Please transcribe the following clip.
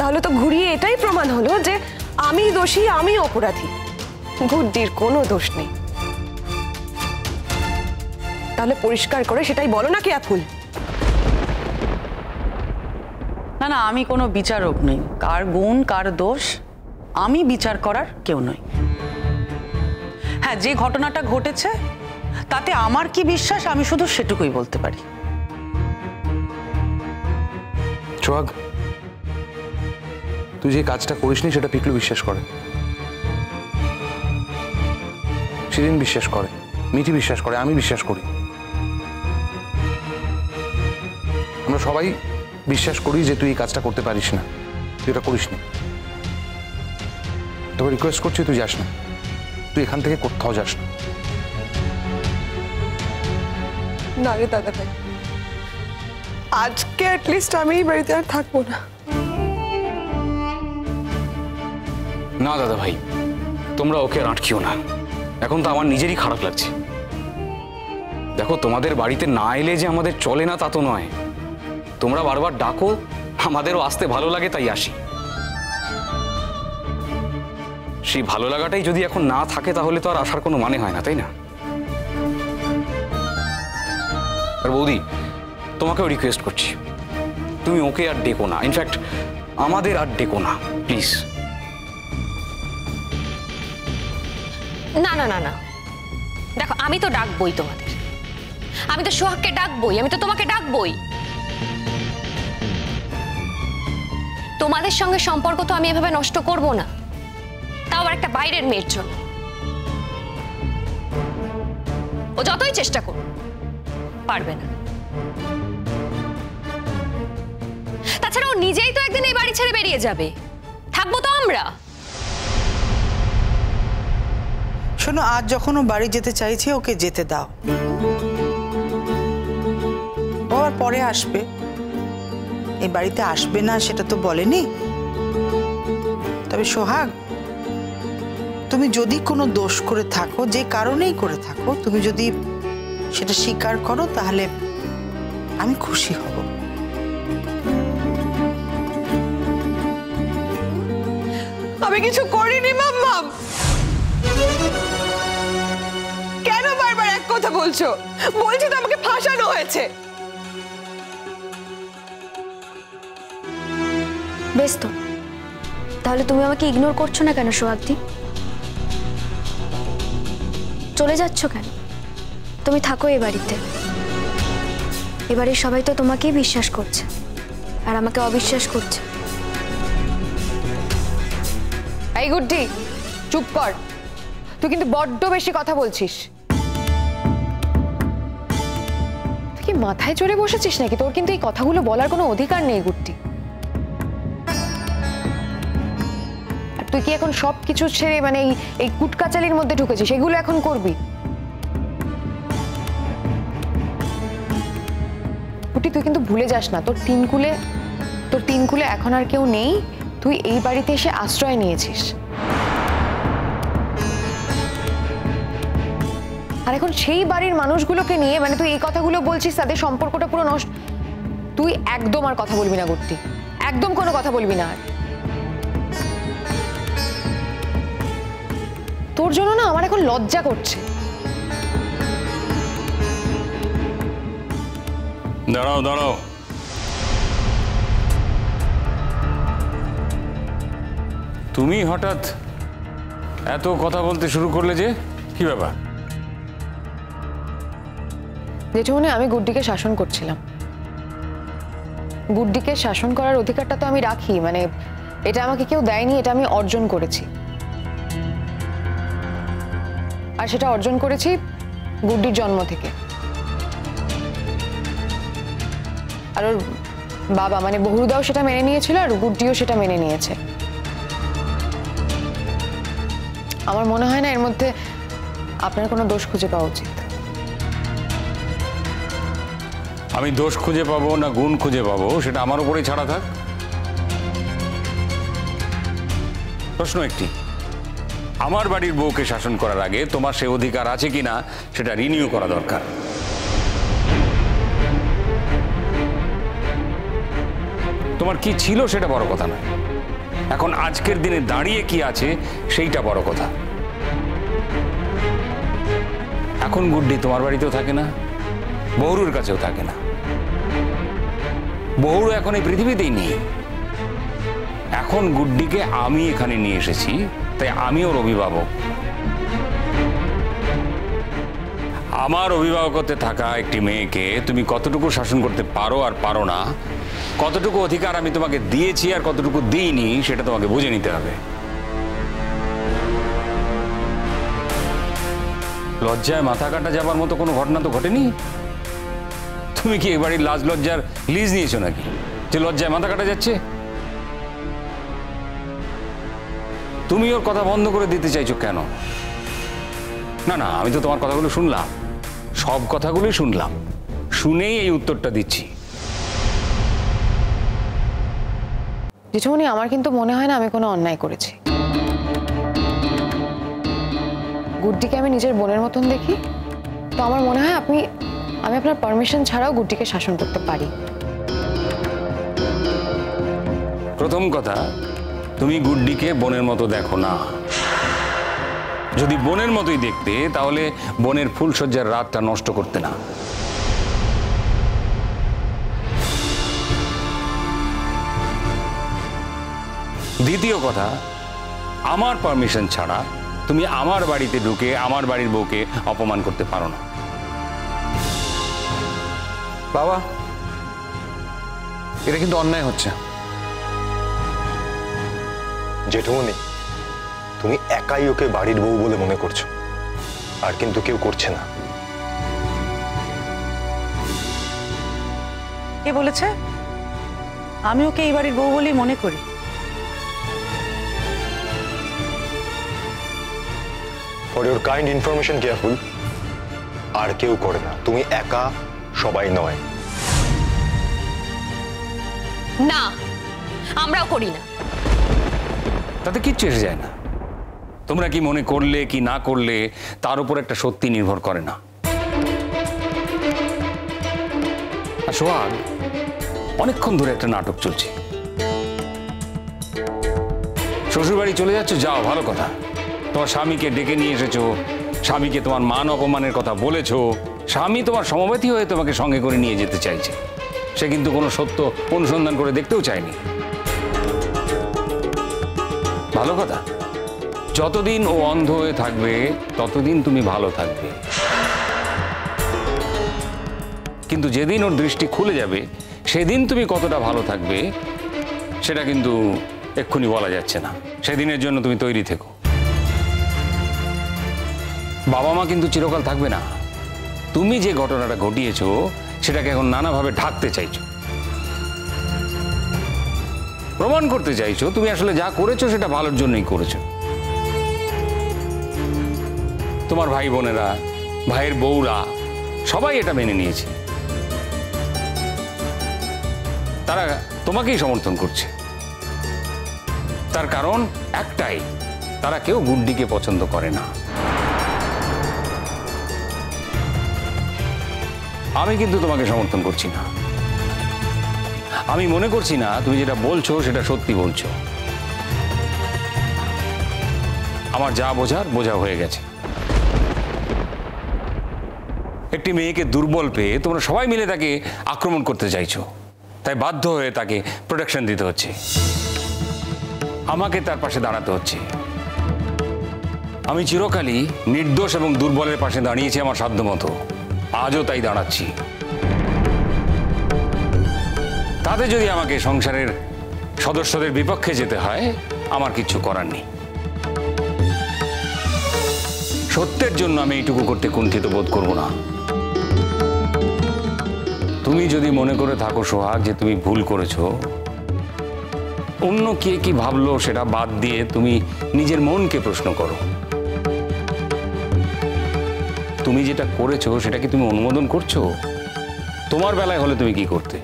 তাহলে তো ঘুরিয়ে এটাই প্রমাণ হলো যে আমি দোষী, আমি অপরাধী, গুড্ডির কোনো দোষ নেই। তাহলে পরিষ্কার করে সেটাই বলো না কেয়া ফুল। না না, আমি কোনো বিচারক নই, কার গুণ কার দোষ আমি বিচার করার কেউ নই। হ্যাঁ, যে ঘটনাটা ঘটেছে তাতে আমার কি বিশ্বাস আমি শুধু সেটুকুই বলতে পারি। সোহাগ, তুই যে কাজটা করিসনি সেটা পিকলু বিশ্বাস করে, শিরিন বিশ্বাস করে, মিঠি বিশ্বাস করে, আমি বিশ্বাস করি, আমরা সবাই বিশ্বাস করি যে তুই এই কাজটা করতে পারিস না, তুই এটা করিসনি। তোকে রিকোয়েস্ট করছি তুই যাস না, তুই এখান থেকে কোথাও যাস না। না রে দাদা ভাই, আজকে অ্যাটলিস্ট আমি এই বাড়িতে আর থাকবো না। না দাদা ভাই, তোমরা ওকে আর আটকিও না, এখন তো আমার নিজেরই খারাপ লাগছে। দেখো, তোমাদের বাড়িতে না এলে যে আমাদের চলে না তা তো নয়, তোমরা বারবার ডাকো, আমাদেরও আসতে ভালো লাগে তাই আসি। সেই ভালো লাগাটাই যদি এখন না থাকে তাহলে তো আর আসার কোনো মানে হয় না, তাই না? আর বৌদি, তোমাকেও রিকোয়েস্ট করছি, তুমি ওকে আর ডেকো না, ইনফ্যাক্ট আমাদের আর ডেকো না প্লিজ। না না না না, দেখো আমি তো ডাকবই তোমাদের, আমি তো সোহাগকে ডাকবই, আমি তো তোমাকে ডাকবই। তোমাদের সঙ্গে সম্পর্ক তো আমি এভাবে নষ্ট করব না, তাও আবার একটা বাইরের মেয়ের জন্য। ও যতই চেষ্টা করুক পারবে না। তাছাড়া ও নিজেই তো একদিন এই বাড়ি ছেড়ে বেরিয়ে যাবে, থাকবো তো আমরা। শোনো, আজ যখন ও বাড়ি যেতে চাইছে ওকে যেতে দাও, ও আর পরে আসবে। এই বাড়িতে আসবে না সেটা তো বলেনি। তবে সোহাগ, তুমি যদি কোনো দোষ করে থাকো, যে কারণেই করে থাকো, তুমি যদি সেটা স্বীকার করো তাহলে আমি খুশি হব। আমি কিছু করিনি মাম্মা। কেন বারবার এক কথা বলছো? বলছি তো আমাকে ফাঁসানো হয়েছে। বেশ তো, তাহলে তুমি আমাকে ইগনোর করছো না কেন সোহাগদি? চলে যাচ্ছ কেন? তুমি থাকো এ বাড়িতে, এবারে সবাই তো তোমাকেই বিশ্বাস করছে আর আমাকে অবিশ্বাস করছে। এই গুড্ডি, চুপ কর, তুই কিন্তু বড্ড বেশি কথা বলছিস। তুই কি মাথায় চড়ে বসেছিস নাকি? তোর কিন্তু এই কথাগুলো বলার কোনো অধিকার নেই গুড্ডি। আর তুই কি এখন সব কিছু ছেড়ে মানে এই কুটকাচালির মধ্যে ঢুকেছিস? এগুলো এখন করবি? গুড্ডি, তুই কিন্তু ভুলে যাস না, তোর তিন কুলে এখন আর কেউ নেই। তুই এই বাড়িতে এসে আশ্রয় নিয়েছিস, আর এখন সেই বাড়ির মানুষগুলোকে নিয়ে মানে তুই এই কথাগুলো বলছিস, তাদের সম্পর্কটা পুরো নষ্ট। তুই একদম আর কথা বলবি না গুড্ডি, একদম কোনো কথা বলবি না। আর তোর জন্য না আমার এখন লজ্জা করছে। দাঁড়াও দাঁড়াও, তুমি হঠাৎ এত কথা বলতে শুরু করলে যে, কি ব্যাপার? জেঠুমনি, আমি গুড্ডিকে শাসন করছিলাম। গুড্ডিকে শাসন করার অধিকারটা তো আমি রাখি, মানে এটা আমাকে কেউ দেয়নি, এটা আমি অর্জন করেছি। আর সেটা অর্জন করেছি গুড্ডির জন্ম থেকে। আর ওর বাবা মানে বহুদাও সেটা মেনে নিয়েছিল, আর গুড্ডিও সেটা মেনে নিয়েছে। আমার মনে হয় না এর মধ্যে আপনার কোনো দোষ খুঁজে পাওয়া উচিত। আমি দোষ খুঁজে পাবো না গুণ খুঁজে পাবো সেটা আমার উপরেই ছাড়া থাক। প্রশ্ন একটি, আমার বাড়ির বউকে শাসন করার আগে তোমার সে অধিকার আছে কিনা সেটা রিনিউ করা দরকার। তোমার কি ছিল সেটা বড় কথা নয়, এখন আজকের দিনে দাঁড়িয়ে কি আছে সেইটা বড় কথা। এখন গুড্ডি তোমার বাড়িতেও থাকে না, বহরুর কাছেও থাকে না। বহরু এখন এই পৃথিবীতেই নেই। এখন গুড্ডিকে আমি এখানে নিয়ে এসেছি, তাই আমি ওর অভিভাবক। আমার অভিভাবকত্বে থাকা একটি মেয়েকে তুমি কতটুকু শাসন করতে পারো আর পারো না, কতটুকু অধিকার আমি তোমাকে দিয়েছি আর কতটুকু দিইনি, সেটা তোমাকে বুঝে নিতে হবে। লজ্জায় মাথা কাটা যাবার মতো কোনো ঘটনা তো ঘটেনি। তুমি কি এবারে লাজ লজ্জার লিজ নিয়েছো নাকি যে লজ্জায় মাথা কাটা যাচ্ছে? তুমি ওর কথা বন্ধ করে দিতে চাইছো কেন? না না, আমি তো তোমার কথাগুলো শুনলাম, সব কথাগুলোই শুনলাম, শুনেই এই উত্তরটা দিচ্ছি। জেঠুমনি, আমার কিন্তু মনে হয় না আমি কোনো অন্যায় করেছি। গুড্ডিকে আমি নিজের বোনের মতন দেখি, তো আমার মনে হয় আমি আপনার পারমিশন ছাড়াও গুড্ডিকে শাসন করতে পারি। প্রথম কথা, তুমি গুড্ডিকে বোনের মতো দেখো না। যদি বোনের মতোই দেখতে তাহলে বোনের ফুলসজ্জার রাতটা নষ্ট করতে না। দ্বিতীয় কথা, আমার পারমিশন ছাড়া তুমি আমার বাড়িতে ঢুকে আমার বাড়ির বউকে অপমান করতে পারো না। বাবা, এটা কিন্তু অন্যায় হচ্ছে। জেঠুমনি, তুমি একাই ওকে বাড়ির বউ বলে মনে করছো, আর কিন্তু কেউ করছে না। কে বলেছে আমি ওকে এই বাড়ির বউ বলেই মনে করি? For your kind information careful, আর কেউ করে না, তুমি একা, সবাই নয়। না, আমরাও করি না। তাতে কিচ্ছু এসে যায় না। তোমরা কি মনে করলে কি না করলে তার উপর একটা সত্যি নির্ভর করে না। আর সোহাগ, অনেকক্ষণ ধরে একটা নাটক চলছে। শ্বশুরবাড়ি চলে যাচ্ছ, যাও, ভালো কথা। তোমার স্বামীকে ডেকে নিয়ে এসেছো, স্বামীকে তোমার মান অপমানের কথা বলেছো, স্বামী তোমার সমবেতী হয়ে তোমাকে সঙ্গে করে নিয়ে যেতে চাইছে। সে কিন্তু কোনো সত্য অনুসন্ধান করে দেখতেও চায়নি। ভালো কথা, যতদিন ও অন্ধ হয়ে থাকবে ততদিন তুমি ভালো থাকবে, কিন্তু যেদিন ওর দৃষ্টি খুলে যাবে সেদিন তুমি কতটা ভালো থাকবে সেটা কিন্তু এক্ষুনি বলা যাচ্ছে না। সেদিনের জন্য তুমি তৈরি থেকো। বাবা মা কিন্তু চিরকাল থাকবে না। তুমি যে ঘটনাটা ঘটিয়েছো সেটাকে এখন নানাভাবে ঢাকতে চাইছো, প্রমাণ করতে চাইছো তুমি আসলে যা করেছো সেটা ভালোর জন্যই করেছো। তোমার ভাই বোনেরা, ভাইয়ের বউরা সবাই এটা মেনে নিয়েছে। তারা তোমাকেই সমর্থন করছে। তার কারণ একটাই, তারা কেউ গুড্ডিকে পছন্দ করে না। আমি কিন্তু তোমাকে সমর্থন করছি না। আমি মনে করছি না তুমি যেটা বলছো সেটা সত্যি বলছো। আমার যা বোঝার বোঝা হয়ে গেছে। একটি মেয়েকে দুর্বল পেয়ে তোমরা সবাই মিলে তাকে আক্রমণ করতে চাইছো, তাই বাধ্য হয়ে তাকে প্রোটেকশন দিতে হচ্ছে, আমাকে তার পাশে দাঁড়াতে হচ্ছে। আমি চিরকালই নির্দোষ এবং দুর্বলের পাশে দাঁড়িয়েছি আমার সাধ্যমতো, আজও তাই দাঁড়াচ্ছি। তাতে যদি আমাকে সংসারের সদস্যদের বিপক্ষে যেতে হয়, আমার কিছু করার নেই। সত্যের জন্য আমি এইটুকু করতে কুণ্ঠিত বোধ করব না। তুমি যদি মনে করে থাকো সোহাগ যে তুমি ভুল করেছো, অন্য কে কি ভাবলো সেটা বাদ দিয়ে তুমি নিজের মনকে প্রশ্ন করো। তুমি যেটা করেছো সেটা কি তুমি অনুমোদন করছো? তোমার বেলায় হলে তুমি কি করতে?